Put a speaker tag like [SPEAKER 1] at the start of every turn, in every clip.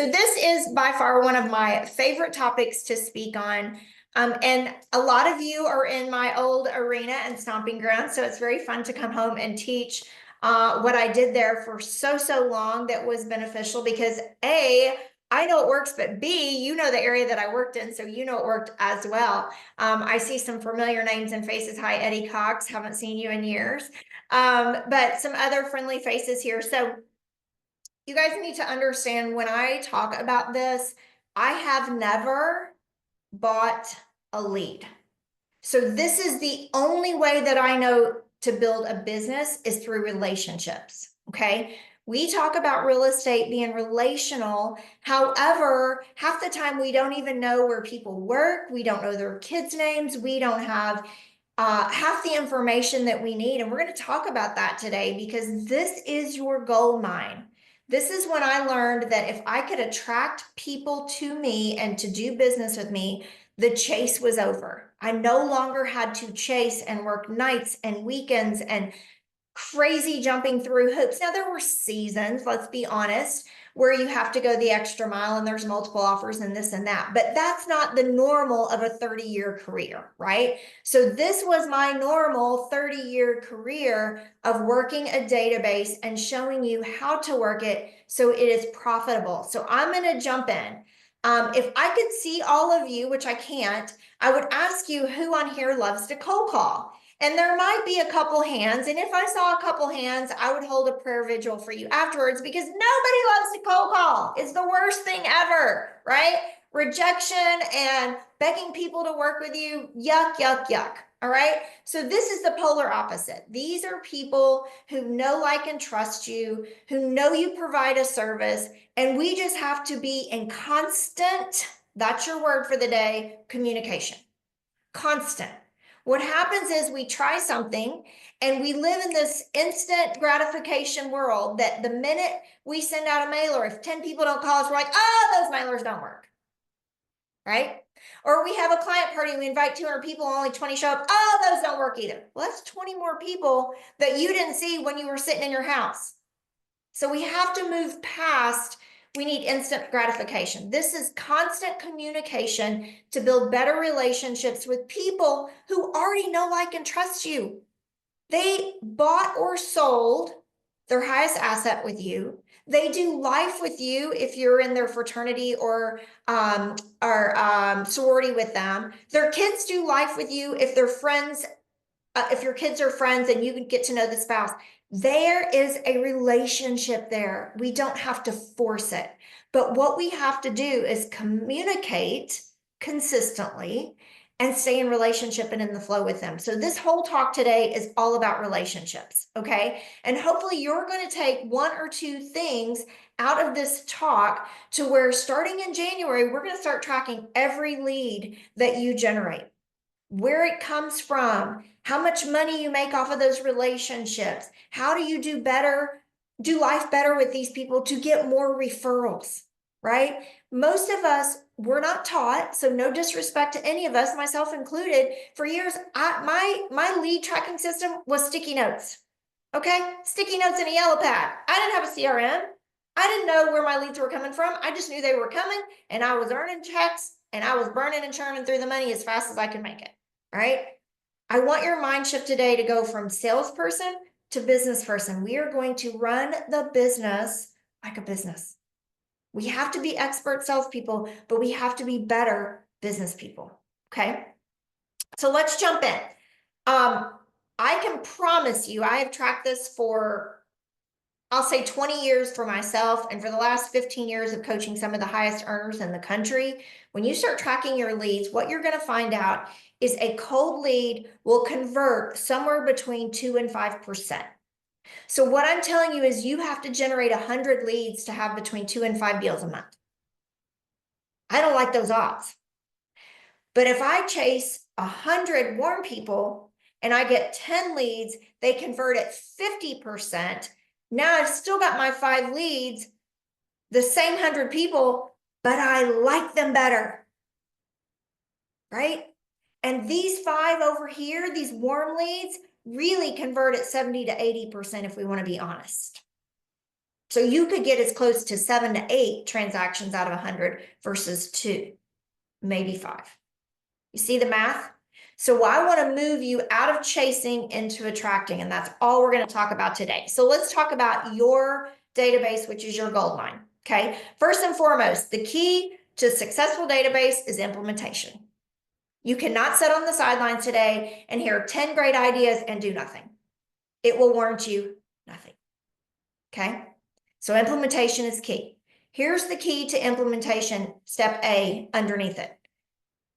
[SPEAKER 1] So this is by far one of my favorite topics to speak on. And a lot of you are in my old arena and stomping ground. So it's very fun to come home and teach what I did there for so long that was beneficial because A, I know it works, but B, you know the area that I worked in, so you know it worked as well. I see some familiar names and faces. Hi, Eddie Cox. Haven't seen you in years. But some other friendly faces here. So you guys need to understand when I talk about this, I have never bought a lead. So this is the only way that I know to build a business is through relationships. Okay. We talk about real estate being relational. However, half the time we don't even know where people work. We don't know their kids' names. We don't have half the information that we need. And we're going to talk about that today because this is your gold mine. This is when I learned that if I could attract people to me and to do business with me, the chase was over. I no longer had to chase and work nights and weekends and crazy jumping through hoops. Now, there were seasons, let's be honest, where you have to go the extra mile and there's multiple offers and this and that, but that's not the normal of a 30-year career, right? So this was my normal 30-year career of working a database and showing you how to work it so it is profitable. So I'm going to jump in. If I could see all of you, which I can't, I would ask you who on here loves to cold call. And there might be a couple hands. And if I saw a couple hands, I would hold a prayer vigil for you afterwards because nobody loves to cold call. It's the worst thing ever, right? Rejection and begging people to work with you. Yuck, yuck, yuck. All right. So this is the polar opposite. These are people who know, like, and trust you, who know you provide a service. And we just have to be in constant, that's your word for the day, communication. Constant. What happens is we try something and we live in this instant gratification world that the minute we send out a mailer, if 10 people don't call us, we're like, oh, those mailers don't work, right? Or we have a client party and we invite 200 people, only 20 show up. Oh, those don't work either. Well, that's 20 more people that you didn't see when you were sitting in your house. So we have to move past, we need instant gratification. This is constant communication to build better relationships with people who already know, like, and trust you. They bought or sold their highest asset with you. They do life with you if you're in their fraternity or sorority with them. Their kids do life with you if they're friends, if your kids are friends and you can get to know the spouse. There is a relationship there. We don't have to force it. But what we have to do is communicate consistently and stay in relationship and in the flow with them. So this whole talk today is all about relationships, okay? And hopefully you're going to take one or two things out of this talk to where starting in January, we're going to start tracking every lead that you generate, where it comes from, how much money you make off of those relationships. How do you do better, do life better with these people to get more referrals, right? Most of us were not taught, so no disrespect to any of us, myself included. For years, my lead tracking system was sticky notes. Okay, sticky notes in a yellow pad. I didn't have a CRM. I didn't know where my leads were coming from. I just knew they were coming, and I was earning checks, and I was burning and churning through the money as fast as I could make it. All right. I want your mind shift today to go from salesperson to business person. We are going to run the business like a business. We have to be expert salespeople, but we have to be better business people. Okay. So let's jump in. I can promise you, I have tracked this for, I'll say 20 years for myself, and for the last 15 years of coaching some of the highest earners in the country. When you start tracking your leads, what you're going to find out is a cold lead will convert somewhere between 2 and 5%. So what I'm telling you is you have to generate 100 leads to have between 2 and 5 deals a month. I don't like those odds. But if I chase 100 warm people and I get 10 leads, they convert at 50%. Now I've still got my 5 leads, the same 100 people, but I like them better, right? And these 5 over here, these warm leads, really convert at 70 to 80% if we want to be honest. So you could get as close to 7 to 8 transactions out of 100 versus 2, maybe 5. You see the math? So I want to move you out of chasing into attracting, and that's all we're going to talk about today. So let's talk about your database, which is your gold mine. Okay. First and foremost, the key to a successful database is implementation. You cannot sit on the sidelines today and hear 10 great ideas and do nothing. It will warrant you nothing. Okay. So implementation is key. Here's the key to implementation, step A underneath it.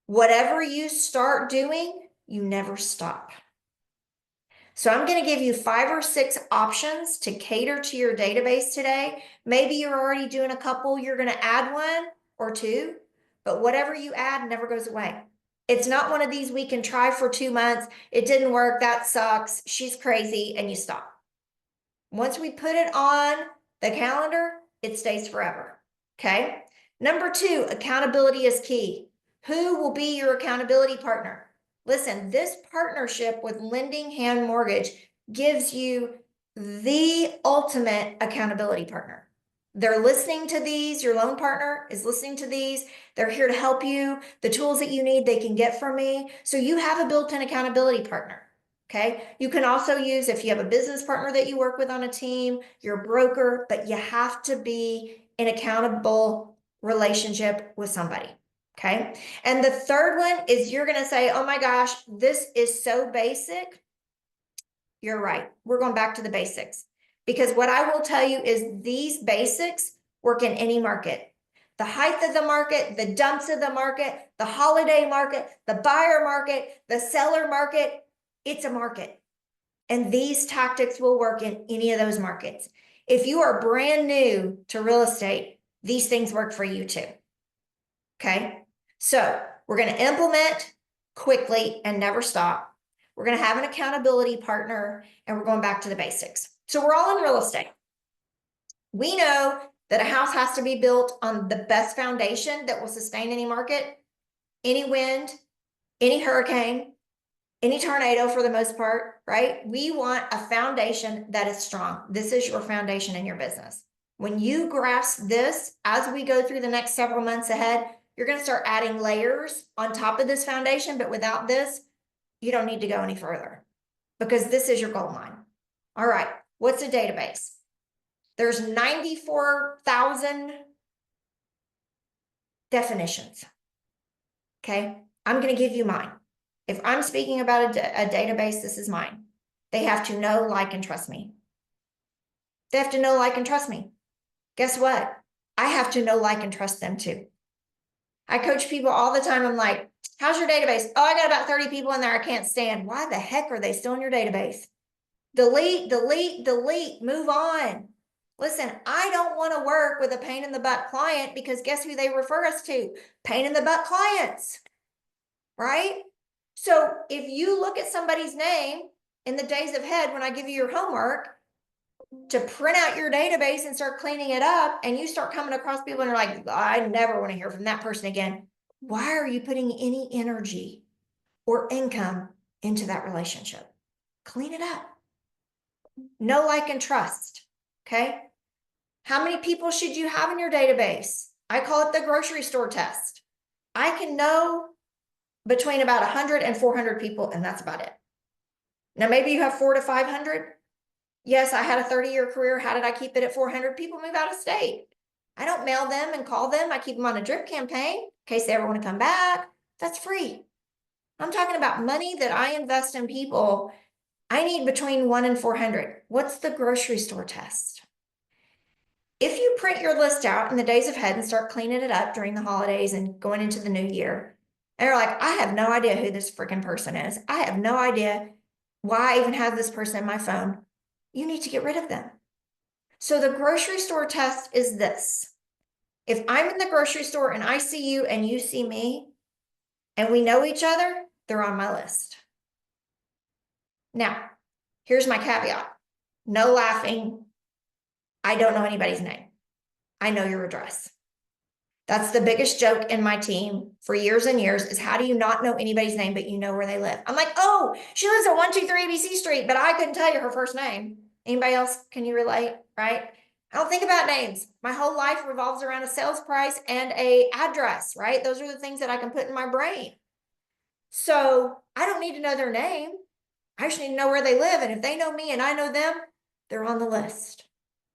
[SPEAKER 1] Whatever you start doing, you never stop. So I'm going to give you 5 or 6 options to cater to your database today. Maybe you're already doing a couple, you're going to add 1 or 2, but whatever you add never goes away. It's not one of these we can try for 2 months. It didn't work. That sucks. She's crazy. And you stop. Once we put it on the calendar, it stays forever. Okay. Number 2, accountability is key. Who will be your accountability partner? Listen, this partnership with Lending Hand Mortgage gives you the ultimate accountability partner. They're listening to these. Your loan partner is listening to these. They're here to help you. The tools that you need, they can get from me. So you have a built-in accountability partner. Okay. You can also use, if you have a business partner that you work with on a team, your broker, but you have to be in accountable relationship with somebody. Okay. And the third one is you're going to say, oh my gosh, this is so basic. You're right. We're going back to the basics, because what I will tell you is these basics work in any market. The height of the market, the dumps of the market, the holiday market, the buyer market, the seller market, it's a market. And these tactics will work in any of those markets. If you are brand new to real estate, these things work for you too. Okay. So we're going to implement quickly and never stop. We're going to have an accountability partner, and we're going back to the basics. So we're all in real estate. We know that a house has to be built on the best foundation that will sustain any market, any wind, any hurricane, any tornado for the most part, right? We want a foundation that is strong. This is your foundation in your business. When you grasp this, as we go through the next several months ahead, you're going to start adding layers on top of this foundation. But without this, you don't need to go any further, because this is your gold mine. All right. What's a database? There's 94,000 definitions. Okay. I'm going to give you mine. If I'm speaking about a database, this is mine. They have to know, like, and trust me. They have to know, like, and trust me. Guess what? I have to know, like, and trust them too. I coach people all the time. I'm like, how's your database? Oh, I got about 30 people in there I can't stand. Why the heck are they still in your database? Delete, delete, delete, move on. Listen, I don't want to work with a pain in the butt client, because guess who they refer us to? Pain in the butt clients, right? So if you look at somebody's name in the days ahead, when I give you your homework to print out your database and start cleaning it up, and you start coming across people and are like, I never want to hear from that person again. Why are you putting any energy or income into that relationship? Clean it up. Know, like, and trust. Okay. How many people should you have in your database? I call it the grocery store test. I can know between about 100 and 400 people, and that's about it. Now, maybe you have 400 to 500. Yes, I had a 30-year career. How did I keep it at 400? People move out of state. I don't mail them and call them. I keep them on a drip campaign in case they ever want to come back. That's free. I'm talking about money that I invest in people. I need between 1 and 400. What's the grocery store test? If you print your list out in the days ahead and start cleaning it up during the holidays and going into the new year, and you're like, I have no idea who this freaking person is. I have no idea why I even have this person in my phone. You need to get rid of them. So the grocery store test is this. If I'm in the grocery store and I see you and you see me and we know each other, they're on my list. Now, here's my caveat. No laughing. I don't know anybody's name. I know your address. That's the biggest joke in my team for years and years, is how do you not know anybody's name, but you know where they live? I'm like, oh, she lives at 123 ABC Street, but I couldn't tell you her first name. Anybody else? Can you relate? Right? I don't think about names. My whole life revolves around a sales price and a address, right? Those are the things that I can put in my brain. So I don't need to know their name. I just need to know where they live. And if they know me and I know them, they're on the list.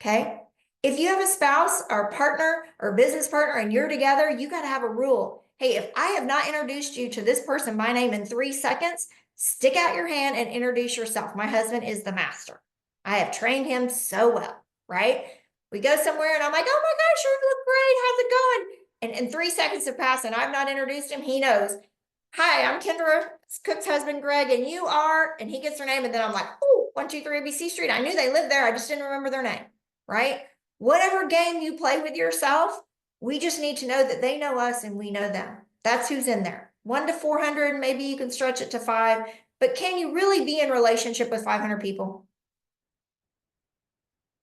[SPEAKER 1] Okay. If you have a spouse or partner or business partner and you're together, you got to have a rule. Hey, if I have not introduced you to this person by name in 3 seconds, stick out your hand and introduce yourself. My husband is the master. I have trained him so well, right? We go somewhere and I'm like, oh my gosh, you look great. How's it going? And in 3 seconds have passed and I've not introduced him. He knows. Hi, I'm Kendra, Cooke's husband, Greg, and you are, and he gets their name. And then I'm like, oh, 123 ABC Street. I knew they lived there. I just didn't remember their name, right? Whatever game you play with yourself, we just need to know that they know us and we know them. That's who's in there. 1 to 400, maybe you can stretch it to 5, but can you really be in relationship with 500 people?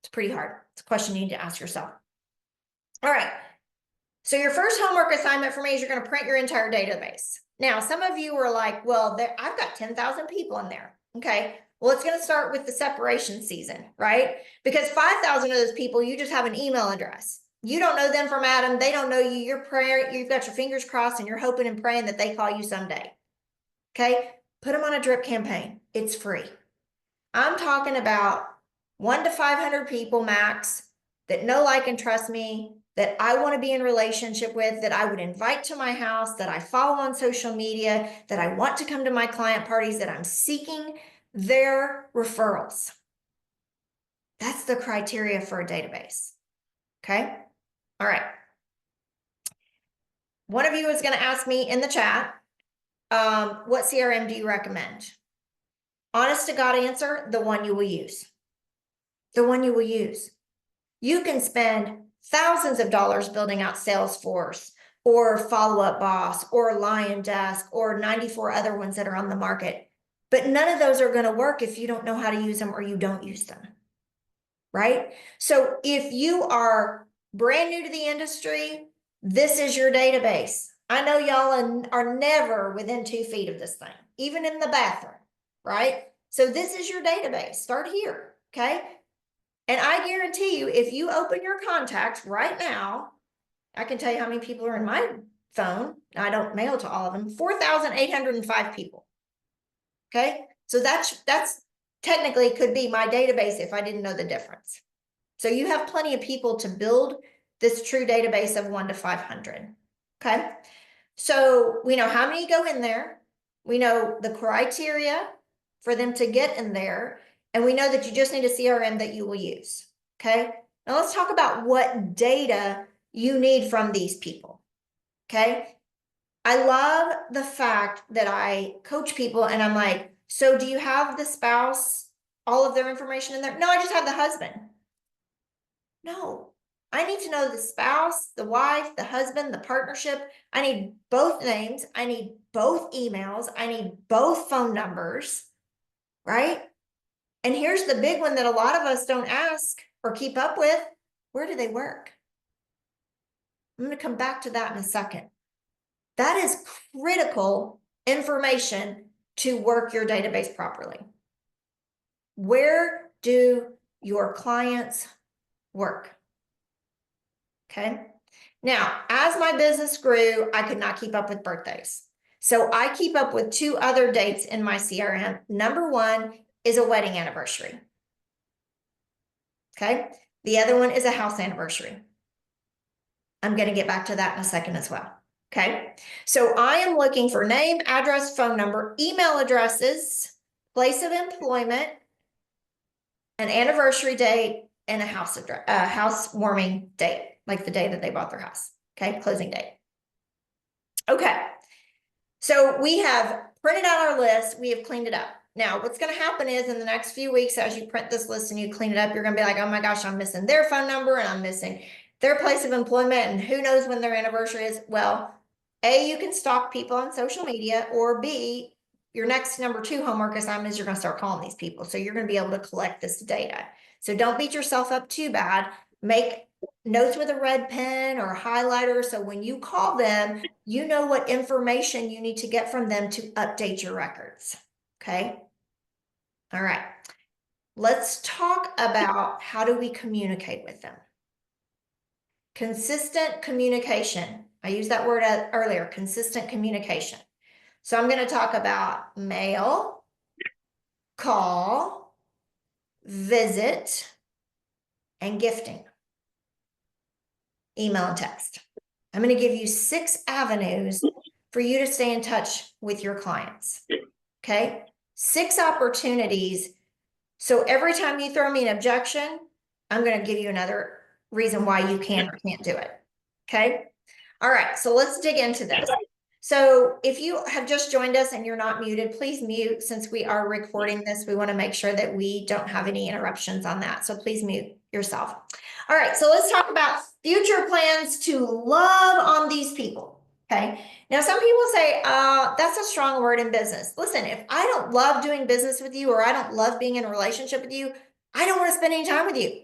[SPEAKER 1] It's pretty hard. It's a question you need to ask yourself. All right. So your first homework assignment for me is you're going to print your entire database. Now, some of you were like, well, I've got 10,000 people in there. Okay. Well, it's going to start with the separation season, right? Because 5,000 of those people, you just have an email address. You don't know them from Adam. They don't know you. You're praying, you've got your fingers crossed and you're hoping and praying that they call you someday. Okay. Put them on a drip campaign. It's free. I'm talking about 1 to 500 people max that know, like, and trust me, that I want to be in relationship with, that I would invite to my house, that I follow on social media, that I want to come to my client parties, that I'm seeking their referrals. That's the criteria for a database. Okay. All right. One of you is going to ask me in the chat, what CRM do you recommend? Honest to God answer, the one you will use. The one you will use. You can spend thousands of dollars building out Salesforce or Follow Up Boss or Lion Desk or 94 other ones that are on the market. But none of those are going to work if you don't know how to use them or you don't use them. Right? So if you are brand new to the industry, this is your database. I know y'all are never within 2 feet of this thing, even in the bathroom, right? So this is your database. Start here. Okay. And I guarantee you, if you open your contacts right now, I can tell you how many people are in my phone. I don't mail to all of them. 4,805 people. Okay. So that's technically could be my database if I didn't know the difference. So you have plenty of people to build this true database of 1 to 500. Okay. So we know how many go in there. We know the criteria for them to get in there. And we know that you just need a CRM that you will use. Okay. Now let's talk about what data you need from these people. Okay. I love the fact that I coach people and I'm like, so do you have the spouse, all of their information in there? No, I just have the husband. No, I need to know the spouse, the wife, the husband, the partnership. I need both names. I need both emails. I need both phone numbers, right? And here's the big one that a lot of us don't ask or keep up with. Where do they work? I'm going to come back to that in a second. That is critical information to work your database properly. Where do your clients work? Okay. Now, as my business grew, I could not keep up with birthdays. So I keep up with 2 other dates in my CRM. Number 1 is a wedding anniversary. Okay. The other one is a house anniversary. I'm going to get back to that in a second as well. Okay. So I am looking for name, address, phone number, email addresses, place of employment, an anniversary date, and a housewarming date, like the day that they bought their house. Okay. Closing date. Okay. So we have printed out our list. We have cleaned it up. Now, what's going to happen is in the next few weeks, as you print this list and you clean it up, you're going to be like, oh my gosh, I'm missing their phone number and I'm missing their place of employment and who knows when their anniversary is. Well, A, you can stalk people on social media, or B, your next number 2 homework assignment is you're going to start calling these people. So you're going to be able to collect this data. So don't beat yourself up too bad. Make notes with a red pen or a highlighter. So when you call them, you know what information you need to get from them to update your records. Okay. All right. Let's talk about how do we communicate with them. consistent communication. I used that word earlier, consistent communication. So I'm going to talk about mail, call, visit, and gifting. Email and text. I'm going to give you 6 avenues for you to stay in touch with your clients. Okay? 6 opportunities. So every time you throw me an objection, I'm going to give you another reason why you can or can't do it. Okay? All right, so let's dig into this. So if you have just joined us and you're not muted, please mute. Since we are recording this, we want to make sure that we don't have any interruptions on that. So please mute yourself. All right, so let's talk about future plans to love on these people. Okay, now some people say, that's a strong word in business. Listen, if I don't love doing business with you or I don't love being in a relationship with you, I don't want to spend any time with you.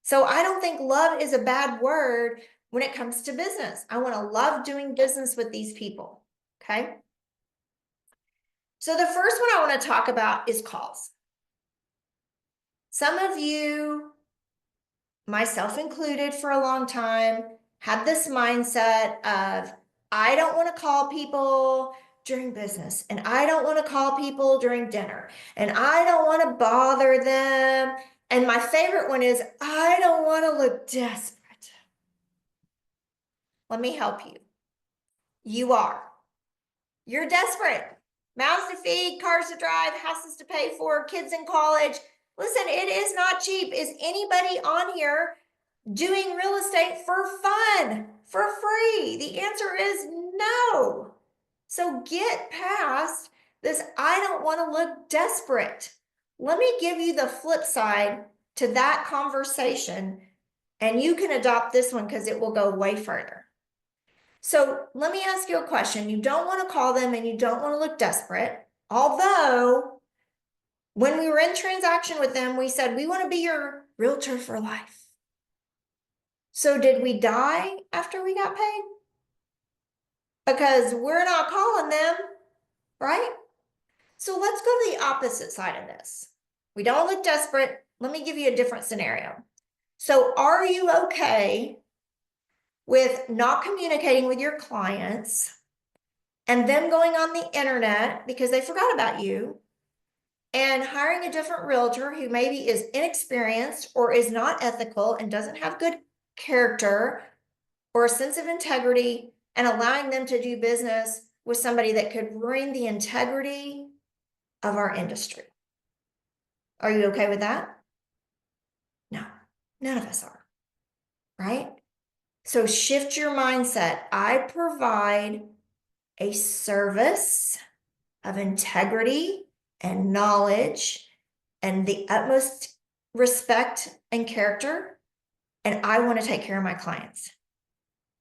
[SPEAKER 1] So I don't think love is a bad word when it comes to business. I want to love doing business with these people. Okay. So the first one I want to talk about is calls. Some of you, myself included for a long time, had this mindset of, I don't want to call people during business, and I don't want to call people during dinner, and I don't want to bother them. And my favorite one is, I don't want to look desperate. Let me help you. You are. You're desperate. Mouths to feed, cars to drive, houses to pay for, kids in college. Listen, it is not cheap. Is anybody on here doing real estate for fun, for free? The answer is no. So get past this, I don't want to look desperate. Let me give you the flip side to that conversation, and you can adopt this one because it will go way further. So let me ask you a question. You don't want to call them and you don't want to look desperate. Although when we were in transaction with them, we said, we want to be your realtor for life. So did we die after we got paid? Because we're not calling them, right? So let's go to the opposite side of this. We don't look desperate. Let me give you a different scenario. So are you okay with not communicating with your clients and them going on the internet because they forgot about you and hiring a different realtor who maybe is inexperienced or is not ethical and doesn't have good character or a sense of integrity, and allowing them to do business with somebody that could ruin the integrity of our industry? Are you okay with that? No, none of us are, right? So shift your mindset. I provide a service of integrity and knowledge and the utmost respect and character, and I want to take care of my clients.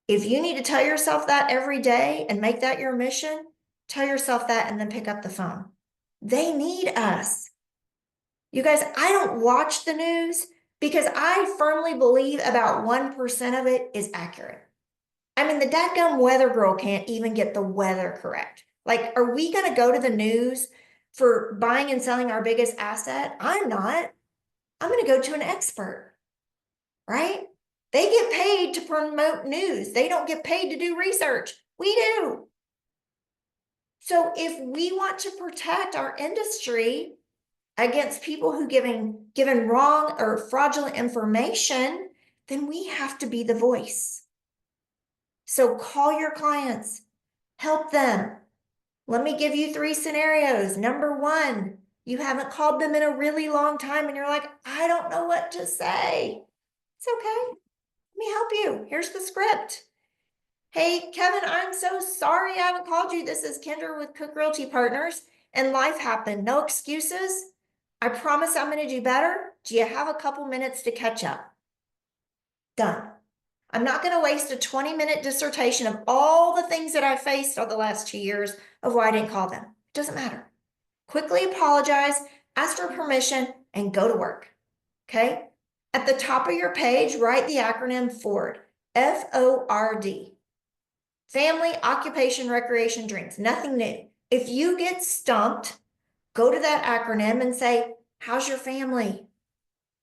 [SPEAKER 1] If you need to tell yourself that every day and make that your mission, tell yourself that and then pick up the phone. They need us. You guys, I don't watch the news because I firmly believe about 1% of it is accurate. I mean, the dadgum weather girl can't even get the weather correct. Like, are we going to go to the news for buying and selling our biggest asset? I'm not. I'm going to go to an expert, right? They get paid to promote news. They don't get paid to do research. We do. So if we want to protect our industry against people who given wrong or fraudulent information, then we have to be the voice. So call your clients, help them. Let me give you 3 scenarios. Number 1, you haven't called them in a really long time and you're like, I don't know what to say. It's okay. Let me help you. Here's the script. Hey, Kevin, I'm so sorry I haven't called you. This is Kendra with Cooke Realty Partners, and life happened. No excuses. I promise I'm going to do better. Do you have a couple minutes to catch up? Done. I'm not going to waste a 20-minute dissertation of all the things that I faced over the last 2 years of why I didn't call them. It doesn't matter. Quickly apologize, ask for permission, and go to work. Okay? At the top of your page, write the acronym FORD. F-O-R-D. Family, occupation, recreation, dreams. Nothing new. If you get stumped, go to that acronym and say, how's your family?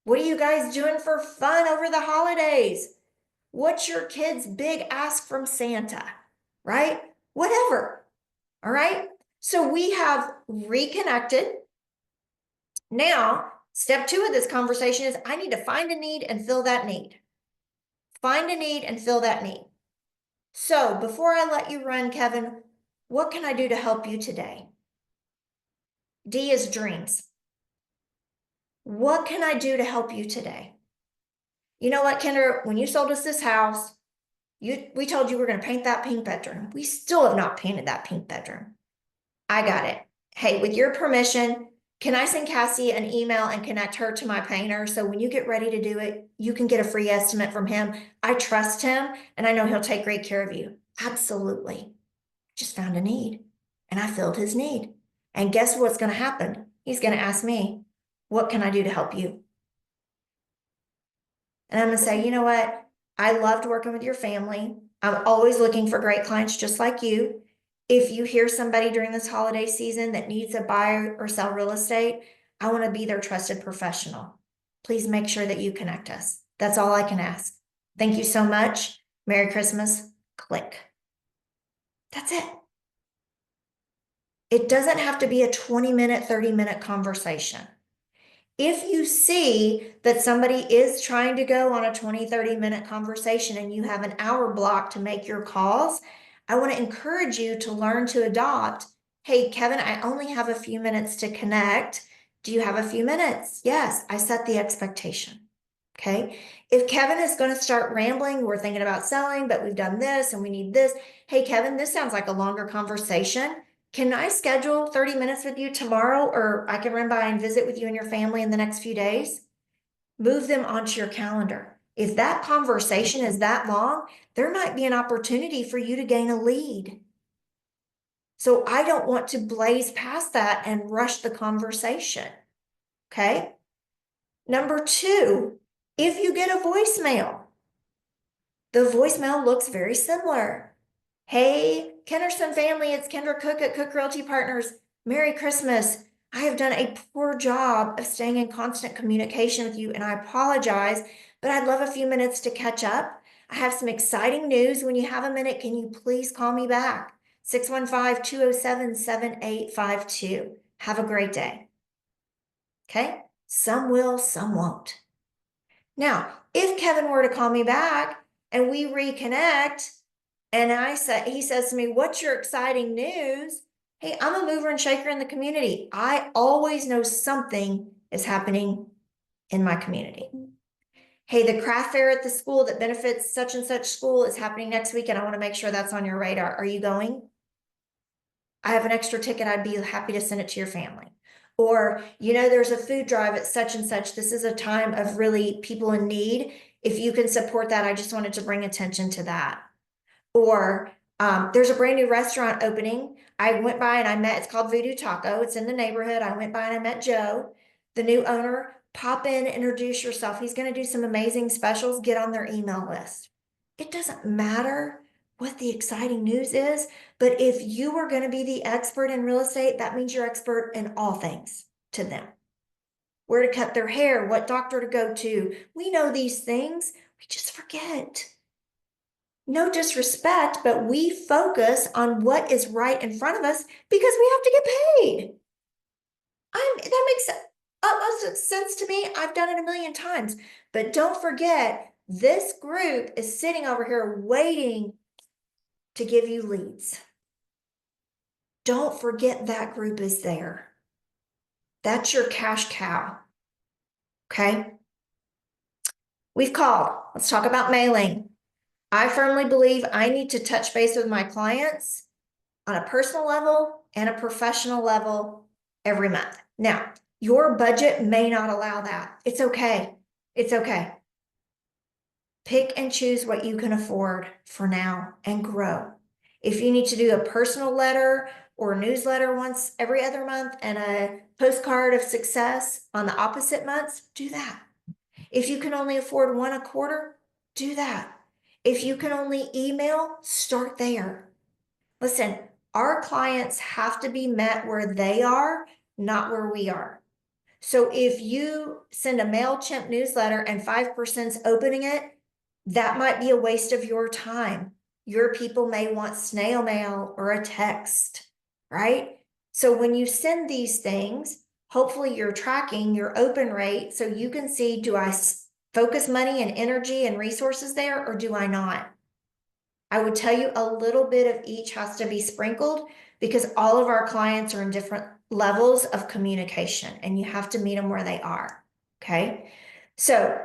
[SPEAKER 1] What are you guys doing for fun over the holidays? What's your kid's big ask from Santa, right? Whatever. All right. So we have reconnected. Now, step 2 of this conversation is I need to find a need and fill that need. Find a need and fill that need. So before I let you run, Kevin, what can I do to help you today? D is dreams. What can I do to help you today? You know what, Kendra, when you sold us this house, we told you we're going to paint that pink bedroom. We still have not painted that pink bedroom. I got it. Hey, with your permission, can I send Cassie an email and connect her to my painter? So when you get ready to do it, you can get a free estimate from him. I trust him and I know he'll take great care of you. Absolutely. Just found a need and I filled his need. And guess what's going to happen? He's going to ask me, what can I do to help you? And I'm going to say, you know what? I loved working with your family. I'm always looking for great clients just like you. If you hear somebody during this holiday season that needs to buy or sell real estate, I want to be their trusted professional. Please make sure that you connect us. That's all I can ask. Thank you so much. Merry Christmas. Click. That's it. It doesn't have to be a 20-minute, 30-minute conversation. If you see that somebody is trying to go on a 20, 30-minute conversation and you have an hour block to make your calls, I want to encourage you to learn to adopt. Hey, Kevin, I only have a few minutes to connect. Do you have a few minutes? Yes, I set the expectation. Okay. If Kevin is going to start rambling, we're thinking about selling, but we've done this and we need this. Hey, Kevin, this sounds like a longer conversation. Can I schedule 30 minutes with you tomorrow, or I can run by and visit with you and your family in the next few days? Move them onto your calendar. If that conversation is that long, there might be an opportunity for you to gain a lead. So I don't want to blaze past that and rush the conversation. Okay. Number 2, if you get a voicemail, the voicemail looks very similar. Hey, Kennerson family, it's Kendra Cooke at Cooke Realty Partners. Merry Christmas. I have done a poor job of staying in constant communication with you, and I apologize, but I'd love a few minutes to catch up. I have some exciting news. When you have a minute, can you please call me back? 615-207-7852. Have a great day. Okay? Some will, some won't. Now, if Kevin were to call me back and we reconnect, and he says to me, what's your exciting news? Hey, I'm a mover and shaker in the community. I always know something is happening in my community. Hey, the craft fair at the school that benefits such and such school is happening next week, and I want to make sure that's on your radar. Are you going? I have an extra ticket. I'd be happy to send it to your family. Or, there's a food drive at such and such. This is a time of really people in need. If you can support that, I just wanted to bring attention to that. Or there's a brand new restaurant opening. I went by and it's called Voodoo Taco. It's in the neighborhood. I went by and I met Joe, the new owner. Pop in, introduce yourself. He's going to do some amazing specials. Get on their email list. It doesn't matter what the exciting news is, but if you are going to be the expert in real estate, that means you're expert in all things to them. Where to cut their hair, what doctor to go to. We know these things. We just forget. No disrespect, but we focus on what is right in front of us because we have to get paid. That makes utmost sense to me. I've done it a million times, but don't forget, this group is sitting over here waiting to give you leads. Don't forget that group is there. That's your cash cow. Okay. We've called. Let's talk about mailing. I firmly believe I need to touch base with my clients on a personal level and a professional level every month. Now, your budget may not allow that. It's okay. It's okay. Pick and choose what you can afford for now and grow. If you need to do a personal letter or a newsletter once every other month and a postcard of success on the opposite months, do that. If you can only afford one a quarter, do that. If you can only email, start there. Listen, our clients have to be met where they are, not where we are. So if you send a MailChimp newsletter and 5%'s opening it, That might be a waste of your time. Your people may want snail mail or a text, right? So when you send these things, hopefully you're tracking your open rate so you can see, do I focus money and energy and resources there, or do I not? I would tell you a little bit of each has to be sprinkled because all of our clients are in different levels of communication and you have to meet them where they are. Okay. So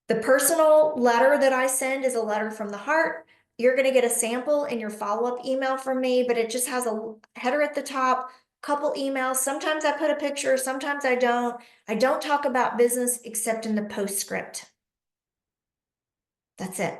[SPEAKER 1] the personal letter that I send is a letter from the heart. You're going to get a sample in your follow-up email from me, but it just has a header at the top, couple emails. Sometimes I put a picture, sometimes I don't. I don't talk about business except in the postscript. That's it.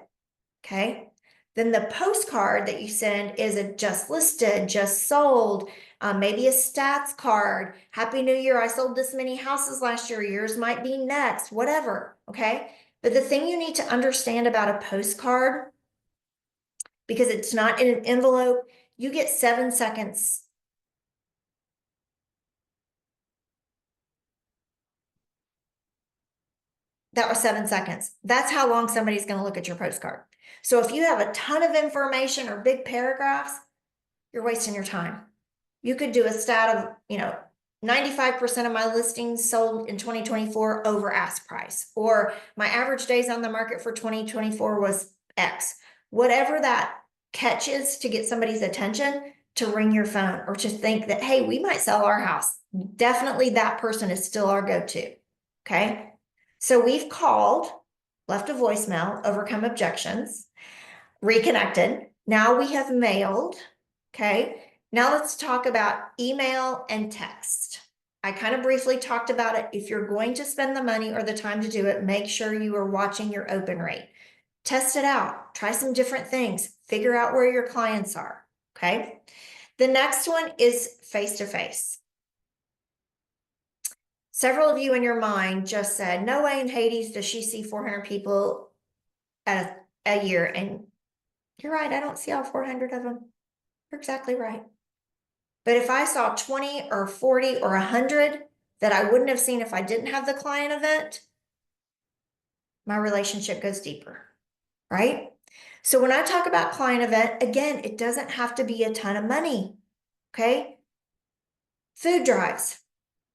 [SPEAKER 1] Okay. Then the postcard that you send is a just listed, just sold, maybe a stats card. Happy New Year. I sold this many houses last year. Yours might be next, whatever. Okay. But the thing you need to understand about a postcard, because it's not in an envelope, you get 7 seconds. That was 7 seconds. That's how long somebody's going to look at your postcard. So if you have a ton of information or big paragraphs, you're wasting your time. You could do a stat of, 95% of my listings sold in 2024 over ask price, or my average days on the market for 2024 was X. Whatever that catches to get somebody's attention to ring your phone or to think that, hey, we might sell our house. Definitely that person is still our go-to. Okay. So we've called, left a voicemail, overcome objections, reconnected. Now we have mailed. Okay. Now let's talk about email and text. I kind of briefly talked about it. If you're going to spend the money or the time to do it, make sure you are watching your open rate. Test it out. Try some different things. Figure out where your clients are. Okay. The next one is face-to-face. Several of you in your mind just said, no way in Hades does she see 400 people a year. And you're right. I don't see all 400 of them. You're exactly right. But if I saw 20 or 40 or 100 that I wouldn't have seen if I didn't have the client event, my relationship goes deeper, right? So when I talk about client event, again, it doesn't have to be a ton of money, okay? Food drives.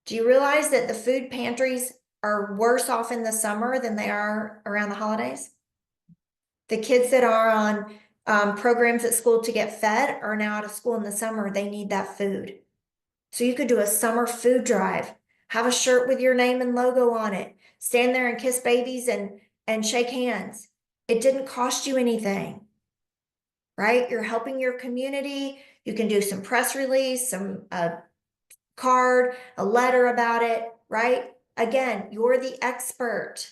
[SPEAKER 1] Do you realize that the food pantries are worse off in the summer than they are around the holidays? The kids that are on programs at school to get fed are now out of school in the summer. They need that food. So you could do a summer food drive, have a shirt with your name and logo on it, stand there and kiss babies and shake hands. It didn't cost you anything, right? You're helping your community. You can do some press release, some card, a letter about it, right? Again, you're the expert.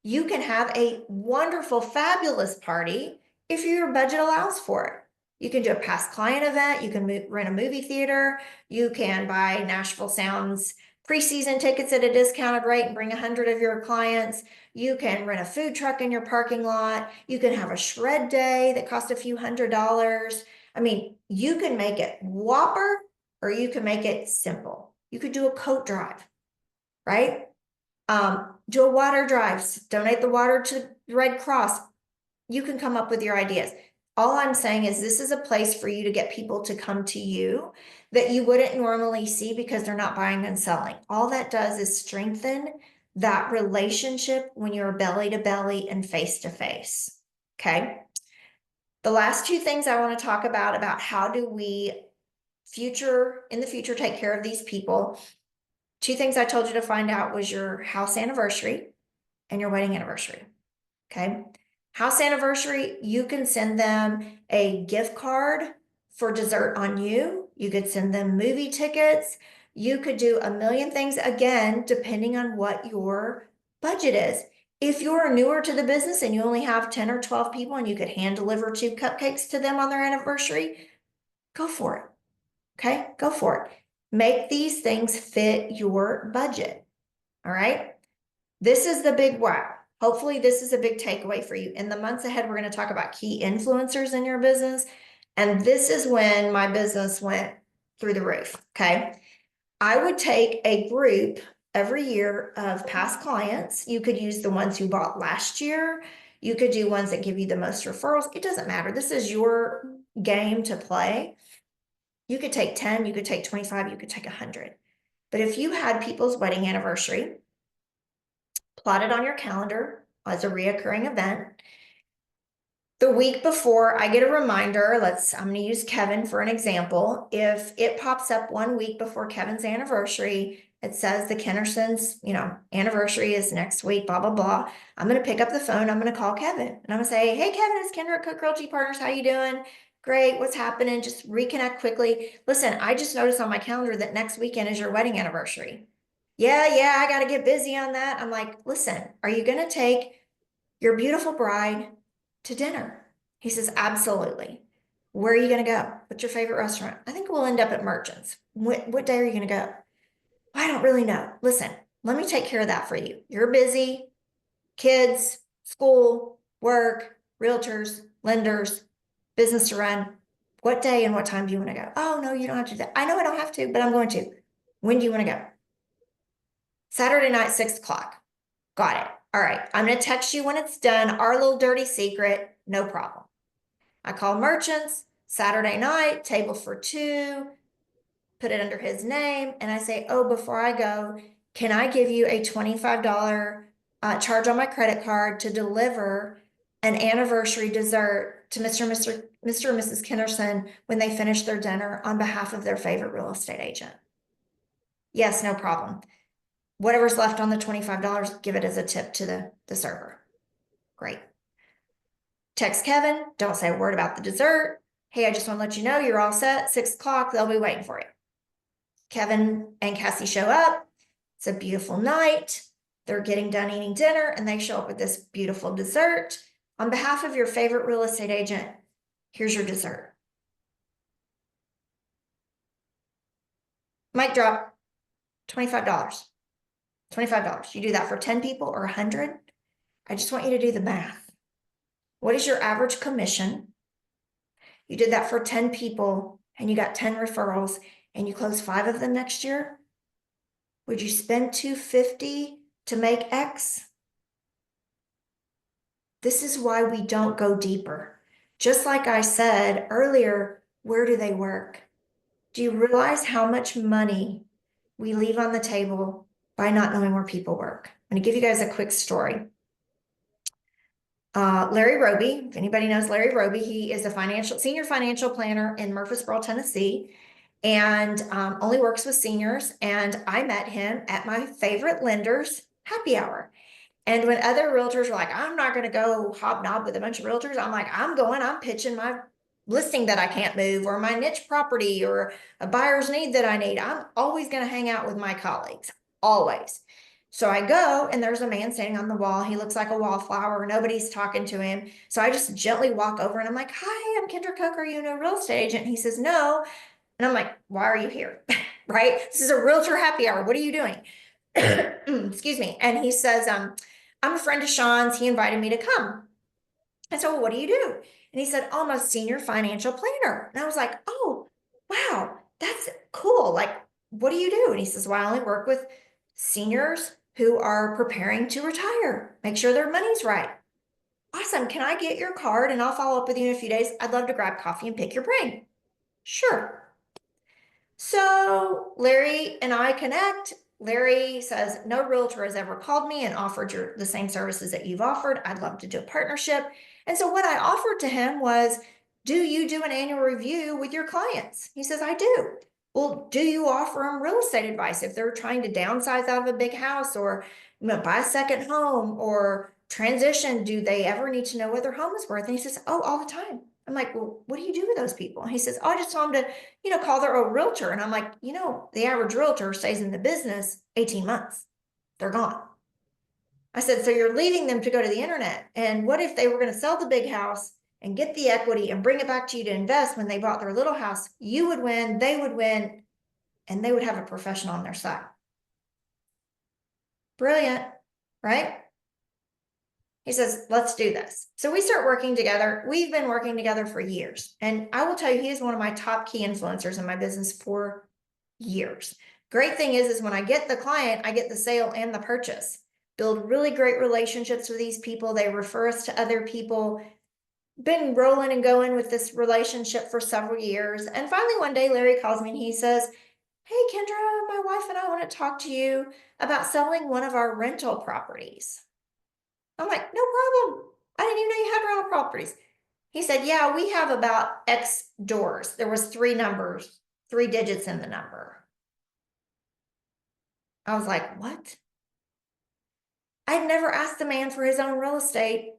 [SPEAKER 1] You can have a wonderful, fabulous party if your budget allows for it. You can do a past client event. You can rent a movie theater. You can buy Nashville Sounds preseason tickets at a discounted rate and bring 100 of your clients. You can rent a food truck in your parking lot. You can have a shred day that costs a few $100s. I mean, you can make it whopper or you can make it simple. You could do a coat drive, right? Do a water drive, donate the water to the Red Cross. You can come up with your ideas. All I'm saying is this is a place for you to get people to come to you that you wouldn't normally see because they're not buying and selling. All that does is strengthen that relationship when you're belly to belly and face to face. Okay. The last two things I want to talk about how do we in the future take care of these people. Two things I told you to find out was your house anniversary and your wedding anniversary. Okay. House anniversary, you can send them a gift card for dessert on you. You could send them movie tickets. You could do a million things, again, depending on what your budget is. If you're newer to the business and you only have 10 or 12 people and you could hand deliver 2 cupcakes to them on their anniversary, go for it. Okay, go for it. Make these things fit your budget. All right. This is the big wow. Hopefully this is a big takeaway for you. In the months ahead, we're going to talk about key influencers in your business. And this is when my business went through the roof. Okay. I would take a group every year of past clients. You could use the ones who bought last year. You could do ones that give you the most referrals. It doesn't matter. This is your game to play. You could take 10, you could take 25, you could take 100. But if you had people's wedding anniversary plotted on your calendar as a reoccurring event, the week before I get a reminder, I'm going to use Kevin for an example. If it pops up 1 week before Kevin's anniversary, it says the Kennerson's, anniversary is next week, blah, blah, blah. I'm going to pick up the phone. I'm going to call Kevin and I'm going to say, hey, Kevin, it's Kendra at Cooke Realty Partners. How you doing? Great. What's happening? Just reconnect quickly. Listen, I just noticed on my calendar that next weekend is your wedding anniversary. Yeah, I got to get busy on that. I'm like, listen, are you going to take your beautiful bride to dinner? He says, absolutely. Where are you going to go? What's your favorite restaurant? I think we'll end up at Merchants. What day are you going to go? I don't really know. Listen, let me take care of that for you. You're busy, kids, school, work, realtors, lenders, business to run. What day and what time do you want to go? Oh, no, you don't have to do that. I know I don't have to, but I'm going to. When do you want to go? Saturday night, 6 o'clock. Got it. All right. I'm going to text you when it's done. Our little dirty secret. No problem. I call Merchants Saturday night, table for 2, put it under his name. And I say, oh, before I go, can I give you a $25 charge on my credit card to deliver an anniversary dessert to Mr. and Mrs. Kennerson when they finish their dinner on behalf of their favorite real estate agent? Yes, no problem. Whatever's left on the $25, give it as a tip to the server. Great. Text Kevin, don't say a word about the dessert. Hey, I just want to let you know you're all set. 6 o'clock, they'll be waiting for you. Kevin and Cassie show up. It's a beautiful night. They're getting done eating dinner and they show up with this beautiful dessert. On behalf of your favorite real estate agent, here's your dessert. Mic drop, $25. $25. You do that for 10 people or 100. I just want you to do the math. What is your average commission? You did that for 10 people and you got 10 referrals and you close 5 of them next year. Would you spend $250 to make X? This is why we don't go deeper. Just like I said earlier, where do they work? Do you realize how much money we leave on the table by not knowing where people work? I'm going to give you guys a quick story. Larry Roby, if anybody knows Larry Roby, he is a senior financial planner in Murfreesboro, Tennessee, and only works with seniors. And I met him at my favorite lender's happy hour. And when other realtors are like, I'm not going to go hobnob with a bunch of realtors, I'm like, I'm pitching my listing that I can't move or my niche property or a buyer's need that I need. I'm always going to hang out with my colleagues, always. So I go and there's a man standing on the wall. He looks like a wallflower. Nobody's talking to him. So I just gently walk over and I'm like, hi, I'm Kendra Cooke. Are you a real estate agent? And he says, no. And I'm like, why are you here? Right? This is a realtor happy hour. What are you doing? Excuse me. And he says, I'm a friend of Sean's. He invited me to come. I said, well, what do you do? And he said, oh, I'm a senior financial planner. And I was like, oh, wow, that's cool. Like, what do you do? And he says, well, I only work with seniors who are preparing to retire, make sure their money's right. Awesome. Can I get your card and I'll follow up with you in a few days? I'd love to grab coffee and pick your brain. Sure. So Larry and I connect. Larry says, no realtor has ever called me and offered the same services that you've offered. I'd love to do a partnership. And so what I offered to him was, do you do an annual review with your clients? He says, I do. Well, do you offer them real estate advice if they're trying to downsize out of a big house or buy a second home or transition? Do they ever need to know what their home is worth? And he says, oh, all the time. I'm like, well, what do you do with those people? And he says, oh, I just tell them to, call their old realtor. And I'm like, the average realtor stays in the business 18 months. They're gone. I said, so you're leaving them to go to the internet. And what if they were going to sell the big house and get the equity and bring it back to you to invest when they bought their little house? You would win, they would win, and they would have a professional on their side. Brilliant, right? He says, let's do this. So we start working together. We've been working together for years. And I will tell you, he is one of my top key influencers in my business for years. Great thing is when I get the client, I get the sale and the purchase. build really great relationships with these people. They refer us to other people. Been rolling and going with this relationship for several years. And finally, one day, Larry calls me and he says, "Hey, Kendra, my wife and I want to talk to you about selling one of our rental properties." I'm like, "No problem. I didn't even know you had rental properties." He said, "Yeah, we have about X doors." There was three numbers, three digits in the number. I was like, "What?" I'd never asked the man for his own real estate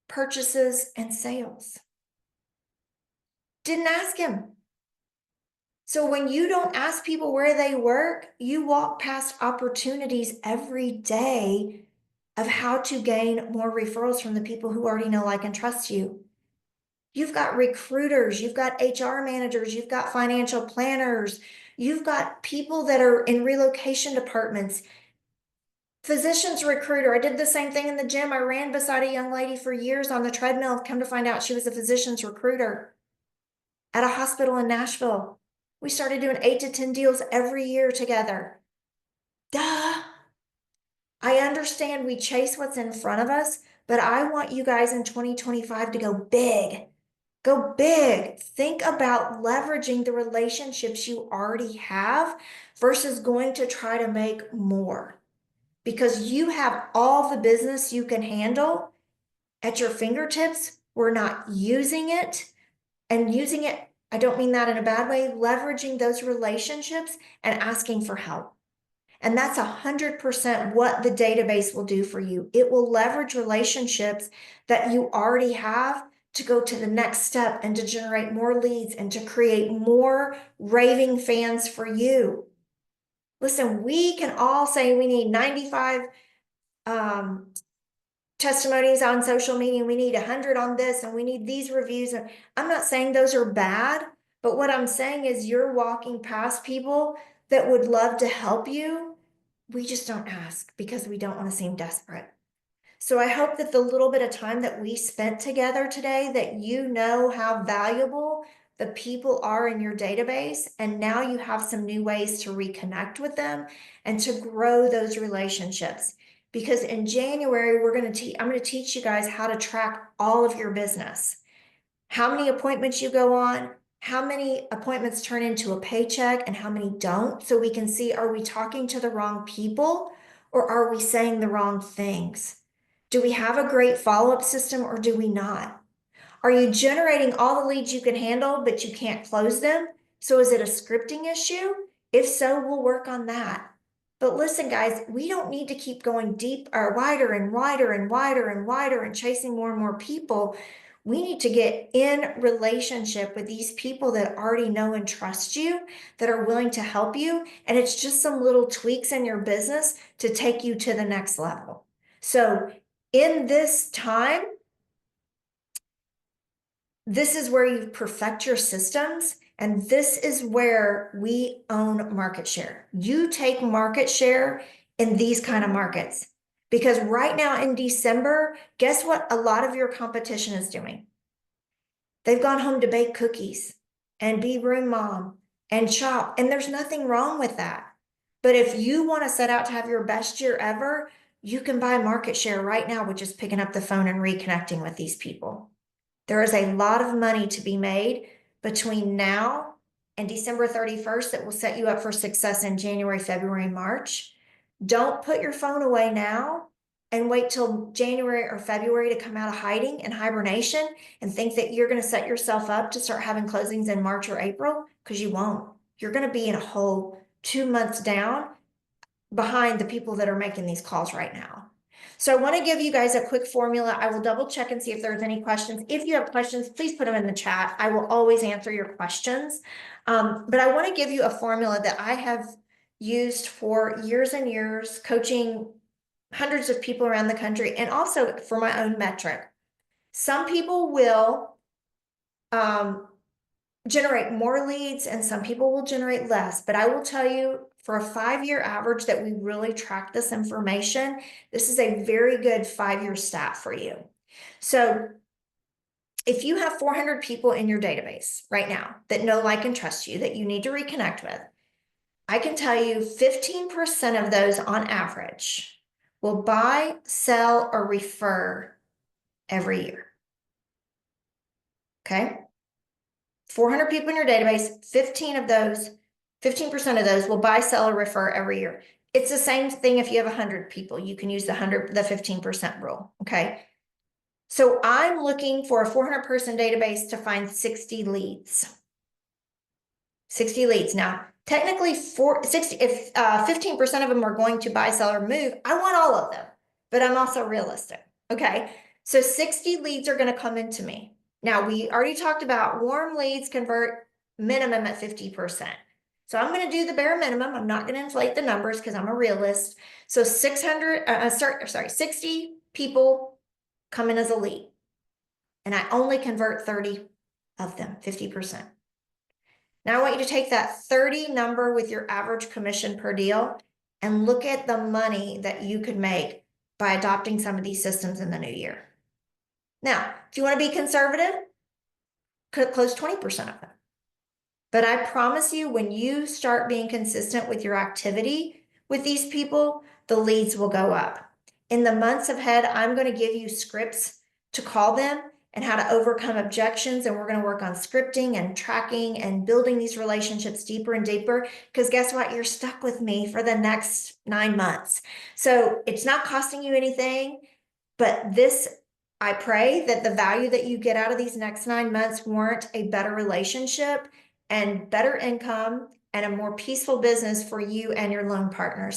[SPEAKER 1] purchases and sales. Didn't ask him. So when you don't ask people where they work, you walk past opportunities every day of how to gain more referrals from the people who already know, like, and trust you. You've got recruiters, you've got HR managers, you've got financial planners, you've got people that are in relocation departments. Physicians recruiter. I did the same thing in the gym. I ran beside a young lady for years on the treadmill. Come to find out she was a physician's recruiter at a hospital in Nashville. We started doing 8 to 10 deals every year together. Duh. I understand we chase what's in front of us, but I want you guys in 2025 to go big. Go big. Think about leveraging the relationships you already have versus going to try to make more. Because you have all the business you can handle at your fingertips. We're not using it, and using it, I don't mean that in a bad way, leveraging those relationships and asking for help. And that's 100% what the database will do for you. It will leverage relationships that you already have to go to the next step and to generate more leads and to create more raving fans for you. Listen, we can all say we need 95 testimonies on social media. We need 100 on this, and we need these reviews. And I'm not saying those are bad, but what I'm saying is you're walking past people that would love to help you. We just don't ask because we don't want to seem desperate. So I hope that the little bit of time that we spent together today, that you know how valuable the people are in your database, and now you have some new ways to reconnect with them and to grow those relationships. Because in January, I'm going to teach you guys how to track all of your business. How many appointments you go on, how many appointments turn into a paycheck, and how many don't, so we can see, are we talking to the wrong people or are we saying the wrong things? Do we have a great follow-up system or do we not? Are you generating all the leads you can handle, but you can't close them? So is it a scripting issue? If so, we'll work on that. But listen, guys, we don't need to keep going deep or wider and wider and wider and wider and chasing more and more people. We need to get in relationship with these people that already know and trust you, that are willing to help you. And it's just some little tweaks in your business to take you to the next level. So in this time, this is where you perfect your systems, and this is where we own market share. You take market share in these kind of markets, because right now in December, guess what a lot of your competition is doing? They've gone home to bake cookies and be room mom and shop, and there's nothing wrong with that. But if you want to set out to have your best year ever, you can buy market share right now with just picking up the phone and reconnecting with these people. There is a lot of money to be made between now and December 31st that will set you up for success in January, February, March. Don't put your phone away now and wait till January or February to come out of hiding and hibernation and think that you're going to set yourself up to start having closings in March or April, because you won't. You're going to be in a hole 2 months down behind the people that are making these calls right now. So I want to give you guys a quick formula. I will double check and see if there's any questions. If you have questions, please put them in the chat. I will always answer your questions. But I want to give you a formula that I have used for years and years, coaching hundreds of people around the country, and also for my own metric. Some people will generate more leads and some people will generate less, but I will tell you, for a 5-year average that we really track this information, this is a very good 5-year stat for you. So if you have 400 people in your database right now that know, like, and trust you, that you need to reconnect with, I can tell you 15% of those on average will buy, sell, or refer every year. Okay? 400 people in your database, 15% of those will buy, sell, or refer every year. It's the same thing if you have 100 people. You can use the 15% rule. Okay. So I'm looking for a 400-person database to find 60 leads. 60 leads. Now, technically, if 15% of them are going to buy, sell, or move, I want all of them, but I'm also realistic. Okay. So 60 leads are going to come into me. Now, we already talked about warm leads convert minimum at 50%. So I'm going to do the bare minimum. I'm not going to inflate the numbers because I'm a realist. So 60 people come in as a lead, and I only convert 30 of them, 50%. Now I want you to take that 30 number with your average commission per deal and look at the money that you could make by adopting some of these systems in the new year. Now, if you want to be conservative, could close 20% of them. But I promise you, when you start being consistent with your activity with these people, the leads will go up. In the months ahead, I'm going to give you scripts to call them and how to overcome objections. And we're going to work on scripting and tracking and building these relationships deeper and deeper. Because guess what? You're stuck with me for the next 9 months. So it's not costing you anything, but I pray that the value that you get out of these next 9 months warrant a better relationship and better income and a more peaceful business for you and your loan partners.